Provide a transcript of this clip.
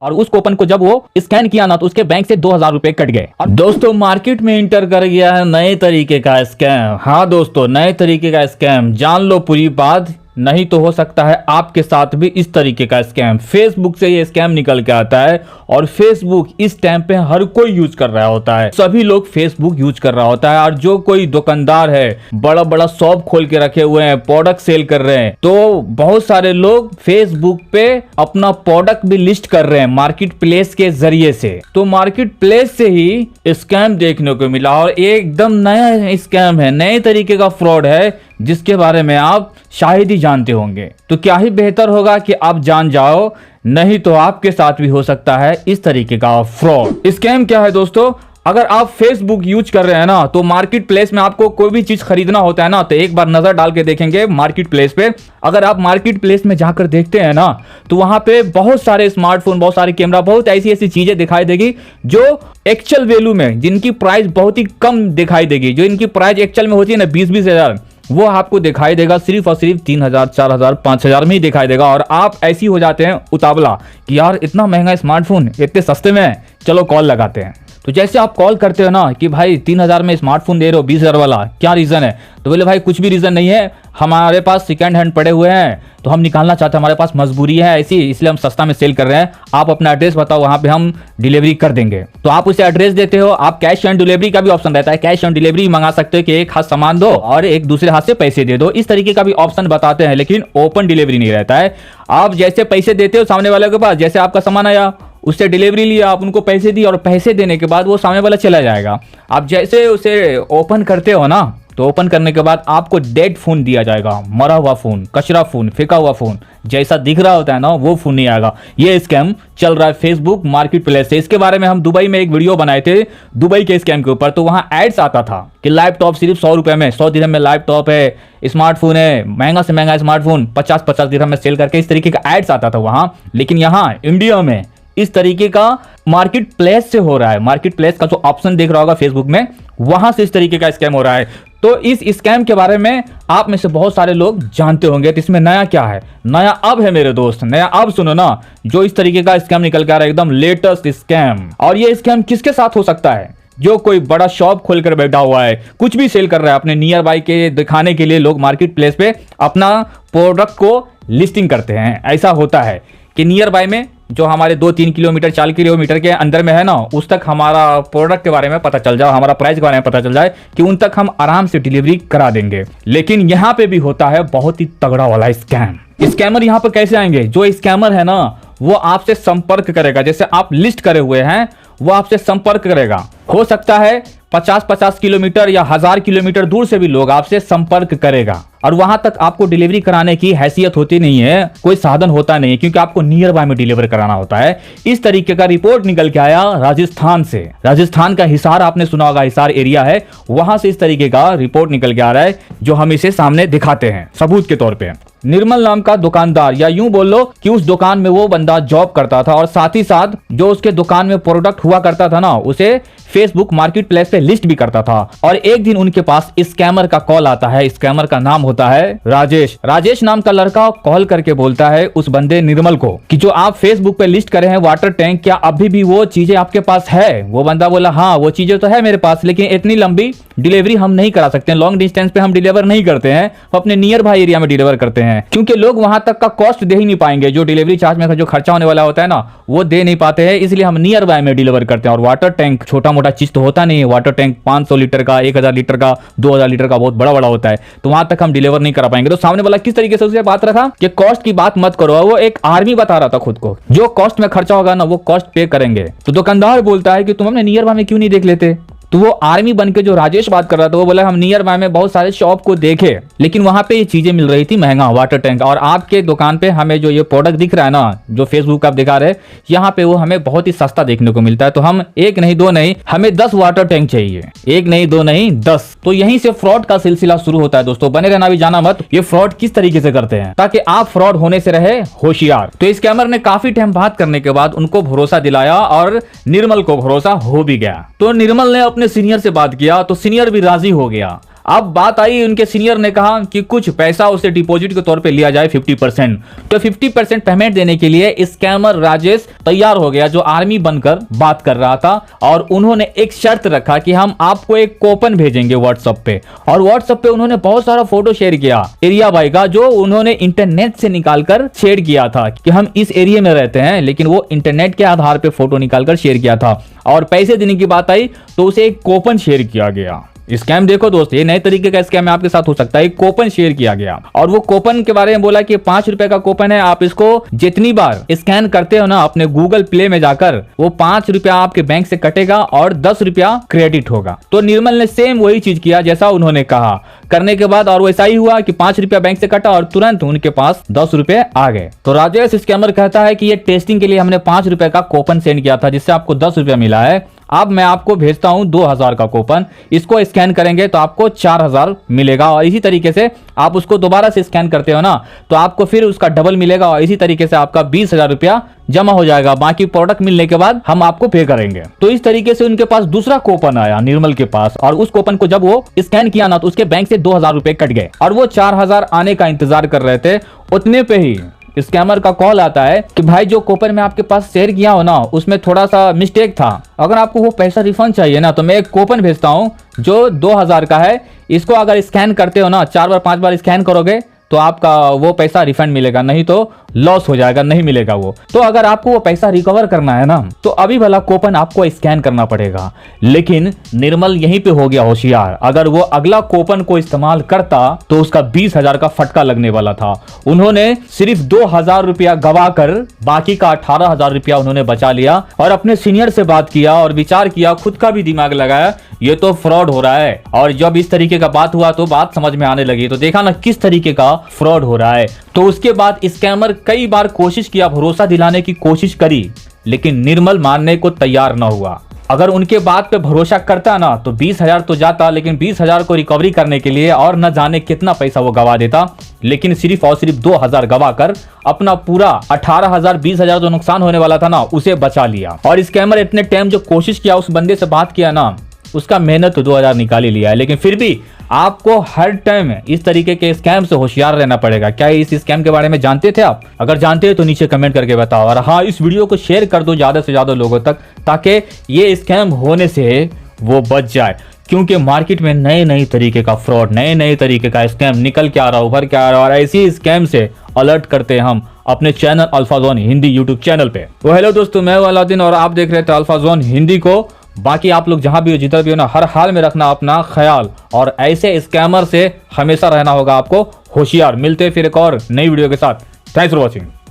और उस कूपन को जब वो स्कैन किया ना तो उसके बैंक से 2000 रुपए कट गए। और दोस्तों मार्केट में इंटर कर गया है नए तरीके का स्कैम। हाँ दोस्तों, नए तरीके का स्कैम, जान लो पूरी बात, नहीं तो हो सकता है आपके साथ भी इस तरीके का स्कैम। फेसबुक से ये स्कैम निकल के आता है और फेसबुक इस टाइम पे हर कोई यूज कर रहा होता है, सभी लोग फेसबुक यूज कर रहा होता है। और जो कोई दुकानदार है, बड़ा बड़ा शॉप खोल के रखे हुए हैं, प्रोडक्ट सेल कर रहे हैं, तो बहुत सारे लोग फेसबुक पे अपना प्रोडक्ट भी लिस्ट कर रहे हैं मार्केट प्लेस के जरिए से। तो मार्केट प्लेस से ही स्कैम देखने को मिला और एकदम नया स्कैम है, नए तरीके का फ्रॉड है जिसके बारे में आप शायद ही जानते होंगे। तो क्या ही बेहतर होगा कि आप जान जाओ, नहीं तो आपके साथ भी हो सकता है इस तरीके का फ्रॉड। स्कैम क्या है दोस्तों, अगर आप फेसबुक यूज कर रहे हैं ना तो मार्केट प्लेस में आपको कोई भी चीज खरीदना होता है ना तो एक बार नजर डाल के देखेंगे मार्केट प्लेस पे। अगर आप मार्केट प्लेस में जाकर देखते हैं ना तो वहां पे बहुत सारे स्मार्टफोन, बहुत सारे कैमरा, बहुत ऐसी ऐसी चीजें दिखाई देगी जो एक्चुअल वैल्यू में, जिनकी प्राइस बहुत ही कम दिखाई देगी, जो इनकी प्राइस एक्चुअल में होती है ना 20-20 हजार, वो आपको दिखाई देगा सिर्फ और सिर्फ 3000, 4000, 5000 में ही दिखाई देगा। और आप ऐसी हो जाते हैं उतावला कि यार इतना महंगा स्मार्टफोन इतने सस्ते में है, चलो कॉल लगाते हैं। तो जैसे आप कॉल करते हो ना कि भाई 3000 में स्मार्टफोन दे रहे हो 20000 वाला, क्या रीजन है? तो बोले भाई कुछ भी रीजन नहीं है, हमारे पास सेकंड हैंड पड़े हुए हैं तो हम निकालना चाहते हैं, हमारे पास मजबूरी है ऐसी, इसलिए हम सस्ता में सेल कर रहे हैं, आप अपना एड्रेस बताओ, वहां पे हम डिलीवरी कर देंगे। तो आप उसे एड्रेस देते हो, आप कैश ऑन डिलीवरी का भी ऑप्शन रहता है, कैश ऑन डिलीवरी मंगा सकते हो कि एक हाथ सामान दो और एक दूसरे हाथ से पैसे दे दो, इस तरीके का भी ऑप्शन बताते हैं, लेकिन ओपन डिलीवरी नहीं रहता है। आप जैसे पैसे देते हो सामने वाले के पास, जैसे आपका सामान आया उससे डिलीवरी लिया, आप उनको पैसे दिए और पैसे देने के बाद वो सामने वाला चला जाएगा। आप जैसे उसे ओपन करते हो ना तो ओपन करने के बाद आपको डेड फोन दिया जाएगा, मरा हुआ फोन, कचरा फोन, फेंका हुआ फोन, जैसा दिख रहा होता है ना वो फोन नहीं आएगा। ये स्कैम चल रहा है फेसबुक मार्केट प्लेस से। इसके बारे में हम दुबई में एक वीडियो बनाए थे दुबई के स्कैम के ऊपर, तो वहां एड्स आता था कि लैपटॉप सिर्फ 100 रुपए में, 100 दिरहम में लैपटॉप है, स्मार्टफोन है, महंगा से महंगा स्मार्टफोन 50-50 दिरहम में सेल करके, इस तरीके का एड्स आता था वहां। लेकिन यहाँ इंडिया में इस तरीके का मार्केट प्लेस से हो रहा है, मार्केट प्लेस का जो ऑप्शन देख रहा होगा फेसबुक में, वहां से इस तरीके का स्कैम हो रहा है। तो इस स्कैम के बारे में आप में से बहुत सारे लोग जानते होंगे, तो इसमें नया क्या है? नया अब है मेरे दोस्त, नया अब सुनो ना, जो इस तरीके का स्कैम निकल के आ रहा है, एकदम लेटेस्ट स्कैम। और ये स्कैम किसके साथ हो सकता है? जो कोई बड़ा शॉप खोलकर बैठा हुआ है, कुछ भी सेल कर रहा है अपने नियर बाय के दिखाने के लिए, लोग मार्केट प्लेस पे अपना प्रोडक्ट को लिस्टिंग करते हैं। ऐसा होता है कि नियर बाय में जो हमारे 2-3 किलोमीटर 4 किलोमीटर के अंदर में है ना, उस तक हमारा प्रोडक्ट के बारे में पता चल जाए, हमारा प्राइस के बारे में पता चल जाए कि उन तक हम आराम से डिलीवरी करा देंगे। लेकिन यहाँ पे भी होता है बहुत ही तगड़ा वाला स्कैम। स्कैमर यहाँ पर कैसे आएंगे? जो स्कैमर है ना वो आपसे संपर्क करेगा, जैसे आप लिस्ट करे हुए हैं वो आपसे संपर्क करेगा। हो सकता है 50-50 किलोमीटर या 1000 किलोमीटर दूर से भी लोग आपसे संपर्क करेगा और वहां तक आपको डिलीवरी कराने की हैसियत होती नहीं है, कोई साधन होता नहीं है, क्योंकि आपको नियर बाय में डिलीवर कराना होता है। इस तरीके का रिपोर्ट निकल के आया राजस्थान से। राजस्थान का हिसार आपने सुना होगा, हिसार एरिया है, वहां से इस तरीके का रिपोर्ट निकल के आ रहा है जो हम इसे सामने दिखाते हैं सबूत के तौर पे। निर्मल नाम का दुकानदार, या यूं बोल लो कि उस दुकान में वो बंदा जॉब करता था और साथ ही साथ जो उसके दुकान में प्रोडक्ट हुआ करता था ना उसे फेसबुक मार्केट प्लेस पे लिस्ट भी करता था। और एक दिन उनके पास स्कैमर का कॉल आता है। स्कैमर का नाम होता है राजेश। राजेश नाम का लड़का कॉल करके बोलता है उस बंदे निर्मल को कि जो आप फेसबुक पे लिस्ट करे हैं वाटर टैंक, क्या अभी भी वो चीजें आपके पास है? वो बंदा बोला हाँ वो चीजें तो है मेरे पास, लेकिन इतनी लंबी डिलीवरी हम नहीं करा सकते, लॉन्ग डिस्टेंस पे हम डिलीवर नहीं करते हैं, हम अपने नियर बाय एरिया में डिलीवर करते हैं, क्योंकि लोग वहां तक का कॉस्ट दे ही नहीं पाएंगे, जो डिलीवरी चार्ज में जो खर्चा होने वाला होता है ना वो दे नहीं पाते हैं, इसलिए हम नियर बाय में डिलीवर करते हैं। और वाटर टैंक छोटा मोटा चीज तो होता नहीं है, वाटर टैंक 500 लीटर का, 1000 लीटर का, 2000 लीटर का बहुत बड़ा बड़ा होता है, तो वहां तक हम डिलीवर नहीं करा पाएंगे। तो सामने वाला किस तरीके से उसे बात रखा कि कॉस्ट की बात मत करो, वो एक आर्मी बता रहा था खुद को, जो कॉस्ट में खर्चा होगा ना वो कॉस्ट पे करेंगे। तो दुकानदार बोलता है कि तुम अपने नियर बाय में क्यों नहीं देख लेते? तो वो आर्मी बन के जो राजेश बात कर रहा था वो बोला हम नियर बाय में बहुत सारे शॉप को देखे, लेकिन वहां पे ये चीजें मिल रही थी महंगा वाटर टैंक, और आपके दुकान पे हमें जो ये प्रोडक्ट दिख रहा है ना जो फेसबुक आप दिखा रहे, यहाँ पे वो हमें बहुत ही सस्ता देखने को मिलता है। तो हम एक नहीं दो नहीं, हमें 10 वाटर टैंक चाहिए, एक नहीं दो नहीं 10। तो यहीं से फ्रॉड का सिलसिला शुरू होता है दोस्तों। बने रहना, भी जाना मत ये फ्रॉड किस तरीके से करते हैं, ताकि आप फ्रॉड होने से रहे होशियार। तो स्कैमर ने काफी टाइम बात करने के बाद उनको भरोसा दिलाया और निर्मल को भरोसा हो भी गया। तो निर्मल ने अपने सीनियर से बात किया तो सीनियर भी राजी हो गया। अब बात आई, उनके सीनियर ने कहा कि कुछ पैसा उसे डिपॉजिट के तौर पे लिया जाए 50%। तो 50% पेमेंट देने के लिए स्कैमर राजेश तैयार हो गया, जो आर्मी बनकर बात कर रहा था। और उन्होंने एक शर्त रखा कि हम आपको एक कूपन भेजेंगे व्हाट्सएप पे। और व्हाट्सएप पे उन्होंने बहुत सारा फोटो शेयर किया एरिया बाई का, जो उन्होंने इंटरनेट से निकालकर शेयर किया था कि हम इस एरिया में रहते हैं, लेकिन वो इंटरनेट के आधार पे फोटो निकालकर शेयर किया था। और पैसे देने की बात आई तो उसे एक कूपन शेयर किया गया। स्कैम देखो दोस्त, ये नए तरीके का स्कैम आपके साथ हो सकता है। एक कूपन शेयर किया गया और वो कूपन के बारे में बोला कि 5 रुपए का कूपन है, आप इसको जितनी बार स्कैन करते हो ना अपने गूगल प्ले में जाकर, वो 5 रुपया आपके बैंक से कटेगा और 10 रुपया क्रेडिट होगा। तो निर्मल ने सेम वही चीज किया जैसा उन्होंने कहा। करने के बाद और वैसा ही हुआ कि 5 रुपया बैंक से कटा और तुरंत उनके पास 10 रुपए आ गए। तो राजेश स्कैमर कहता है कि ये टेस्टिंग के लिए हमने 5 रुपए का कूपन सेंड किया था, जिससे आपको 10 रुपया मिला है। अब मैं आपको भेजता हूं 2000 का कूपन, इसको स्कैन करेंगे तो आपको 4000 मिलेगा। और इसी तरीके से आप उसको दोबारा से स्कैन करते हो ना तो आपको फिर उसका डबल मिलेगा। और इसी तरीके से आपका 20,000 रुपया जमा हो जाएगा। बाकी प्रोडक्ट मिलने के बाद हम आपको पे करेंगे। तो इस तरीके से उनके पास दूसरा कूपन आया निर्मल के पास, और उस कूपन को जब वो स्कैन किया ना तो उसके बैंक से 2000 रुपए कट गए और वो 4000 आने का इंतजार कर रहे थे। उतने पे ही स्कैमर का कॉल आता है कि भाई जो कूपन मैं आपके पास शेयर किया हो ना उसमें थोड़ा सा मिस्टेक था, अगर आपको वो पैसा रिफंड चाहिए ना तो मैं एक कूपन भेजता हूं जो 2000 का है। इसको अगर स्कैन करते हो ना 4 बार 5 बार स्कैन करोगे तो आपका वो पैसा रिफंड मिलेगा, नहीं तो लॉस हो जाएगा, नहीं मिलेगा वो। तो अगर आपको वो पैसा रिकवर करना है ना तो अभी वाला कूपन आपको स्कैन करना पड़ेगा। लेकिन निर्मल यहीं पे हो गया होशियार, अगर वो अगला कूपन को इस्तेमाल करता तो उसका 20,000 का फटका लगने वाला था। उन्होंने सिर्फ 2000 रुपया गवा कर बाकी का 18,000 रुपया उन्होंने बचा लिया और अपने सीनियर से बात किया और विचार किया, खुद का भी दिमाग लगाया, ये तो फ्रॉड हो रहा है। और जब इस तरीके का बात हुआ तो बात समझ में आने लगी। तो देखा ना किस तरीके का फ्रॉड हो रहा है। तो उसके बाद स्कैमर कई बार कोशिश किया, भरोसा दिलाने की कोशिश करी, लेकिन निर्मल मानने को तैयार ना हुआ। अगर उनके बात पे भरोसा करता ना तो 20,000 तो जाता, लेकिन 20,000 को रिकवरी करने के लिए और न जाने कितना पैसा वो गवा देता। लेकिन सिर्फ और सिर्फ 2000 गवा कर अपना पूरा 18,000 20,000 जो नुकसान होने वाला था ना उसे बचा लिया। और स्कैमर इतने टाइम जो कोशिश किया, उस बंदे से बात किया ना, उसका मेहनत तो 2000 निकाल ही लिया है। लेकिन फिर भी आपको हर टाइम इस तरीके के स्कैम से होशियार रहना पड़ेगा। क्या इस स्कैम के बारे में जानते थे आप? अगर जानते हैं तो नीचे कमेंट करके बताओ। और हाँ, इस वीडियो को शेयर कर दो ज्यादा से ज्यादा लोगों तक, ताकि ये स्कैम होने से वो बच जाए। क्योंकि मार्केट में नए तरीके का फ्रॉड, नए तरीके का स्कैम निकल के आ रहा, उभर के आ रहा। और ऐसी स्कैम से अलर्ट करते हैं हम अपने channel alpha zone Hindi YouTube channel पे। तो हेलो दोस्तों, मैं हूं अलाउद्दीन और आप देख रहे थे अल्फा जोन हिंदी को। बाकी आप लोग जहां भी हो, जिधर भी हो ना, हर हाल में रखना अपना ख्याल और ऐसे स्कैमर से हमेशा रहना होगा आपको होशियार। मिलते हैं फिर एक और नई वीडियो के साथ। Thanks for watching.